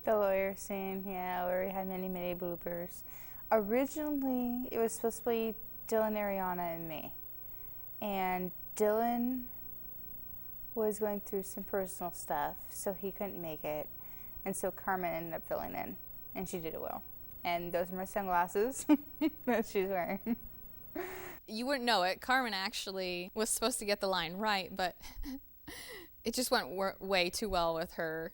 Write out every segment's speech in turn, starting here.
The lawyer scene, yeah, where we had many, many bloopers. Originally, it was supposed to be Dylan, Areana, and me. And Dylan was going through some personal stuff, so he couldn't make it. And so Carmen ended up filling in, and she did it well. And those are my sunglasses that she's wearing. You wouldn't know it. Carmen actually was supposed to get the line right, but it just went way too well with her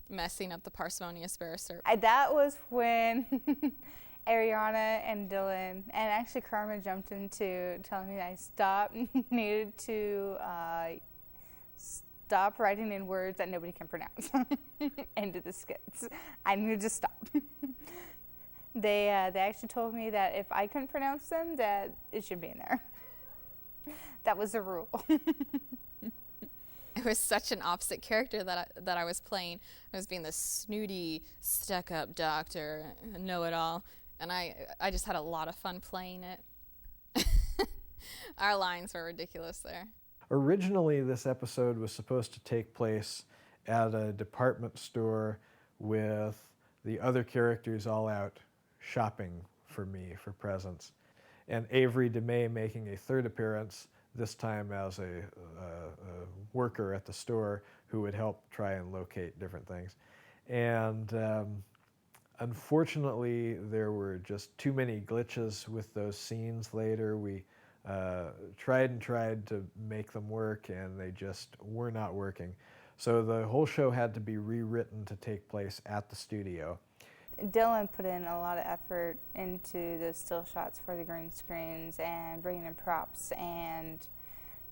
messing up the parsimonious barrister. That was when Areana and Dylan, and actually Carmen jumped into telling me that I needed to stop writing in words that nobody can pronounce into the skits. I needed to stop. They actually told me that if I couldn't pronounce them, that it should be in there. That was the rule. It was such an opposite character that I was playing. I was being this snooty, stuck-up doctor, know-it-all, and I just had a lot of fun playing it. Our lines were ridiculous there. Originally, this episode was supposed to take place at a department store with the other characters all out shopping for me for presents, and Avery DeMay making a third appearance, this time as a worker at the store who would help try and locate different things. And unfortunately, there were just too many glitches with those scenes later. We tried to make them work, and they just were not working. So the whole show had to be rewritten to take place at the studio. Dylan put in a lot of effort into those still shots for the green screens and bringing in props and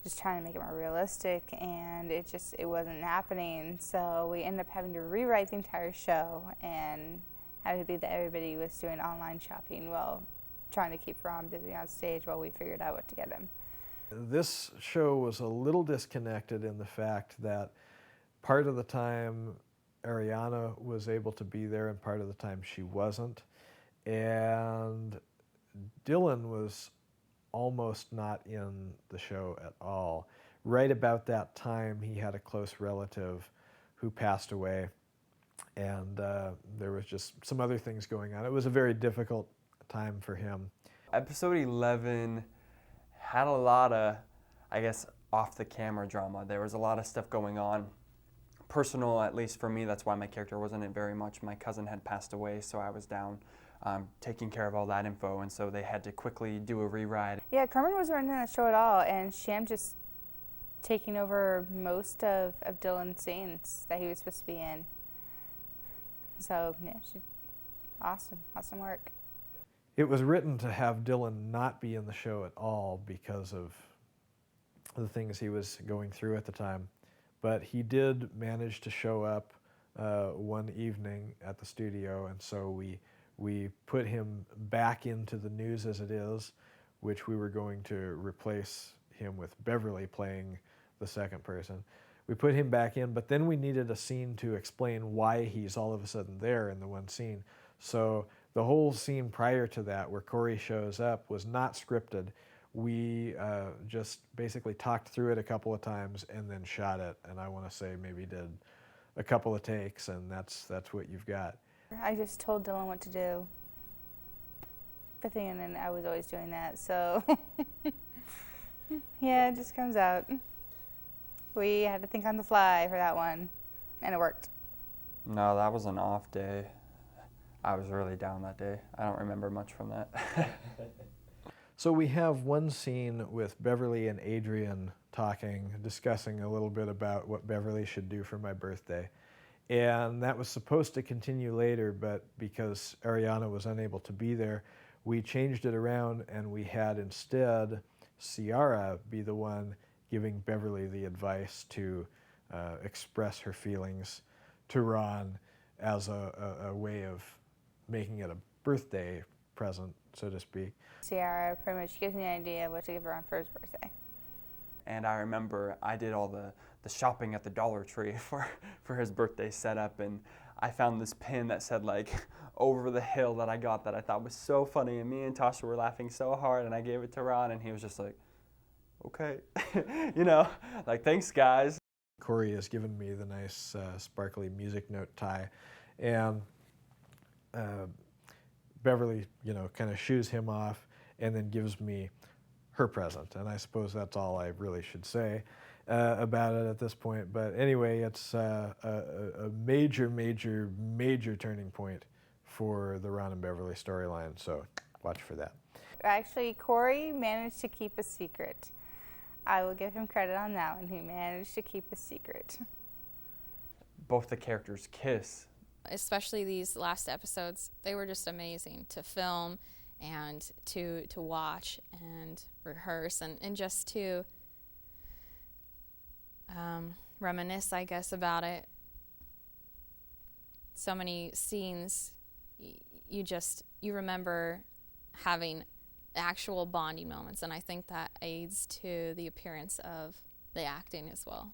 just trying to make it more realistic, and it wasn't happening. So we ended up having to rewrite the entire show and have it be that everybody was doing online shopping while trying to keep Ron busy on stage while we figured out what to get him. This show was a little disconnected in the fact that part of the time Areana was able to be there and part of the time she wasn't. And Dylan was almost not in the show at all. Right about that time, he had a close relative who passed away, and there was just some other things going on. It was a very difficult time for him. Episode 11 had a lot of, I guess, off-the-camera drama. There was a lot of stuff going on. Personal, at least for me, that's why my character wasn't in it very much. My cousin had passed away, so I was down taking care of all that info, and so they had to quickly do a rewrite. Yeah, Carmen wasn't in the show at all, and Sham just taking over most of Dylan's scenes that he was supposed to be in. So, yeah, awesome work. It was written to have Dylan not be in the show at all because of the things he was going through at the time. But he did manage to show up one evening at the studio, and so we put him back into the News as It Is, which we were going to replace him with Beverly playing the second person. We put him back in, but then we needed a scene to explain why he's all of a sudden there in the one scene. So the whole scene prior to that, where Corey shows up, was not scripted. We just basically talked through it a couple of times and then shot it. And I want to say maybe did a couple of takes, and that's what you've got. I just told Dylan what to do. But then I was always doing that, so yeah, it just comes out. We had to think on the fly for that one, and it worked. No, that was an off day. I was really down that day. I don't remember much from that. So we have one scene with Beverly and Adrian talking, discussing a little bit about what Beverly should do for my birthday. And that was supposed to continue later, but because Areana was unable to be there, we changed it around, and we had instead Ciara be the one giving Beverly the advice to express her feelings to Ron as a way of making it a birthday present, so to speak. Ciara pretty much gives me an idea of what to give Ron for his birthday. And I remember I did all the shopping at the Dollar Tree for his birthday setup, and I found this pin that said like "over the hill" that I got that I thought was so funny, and me and Tasha were laughing so hard, and I gave it to Ron, and he was just like, okay, you know, like, thanks guys. Corey has given me the nice sparkly music note tie, And Beverly, kind of shoos him off and then gives me her present. And I suppose that's all I really should say about it at this point. But anyway, it's a major, major, major turning point for the Ron and Beverly storyline. So watch for that. Actually, Corey managed to keep a secret. I will give him credit on that one. He managed to keep a secret. Both the characters kiss. Especially these last episodes, they were just amazing to film and to watch and rehearse and just to reminisce, I guess, about it. So many scenes, you remember having actual bonding moments, and I think that aids to the appearance of the acting as well.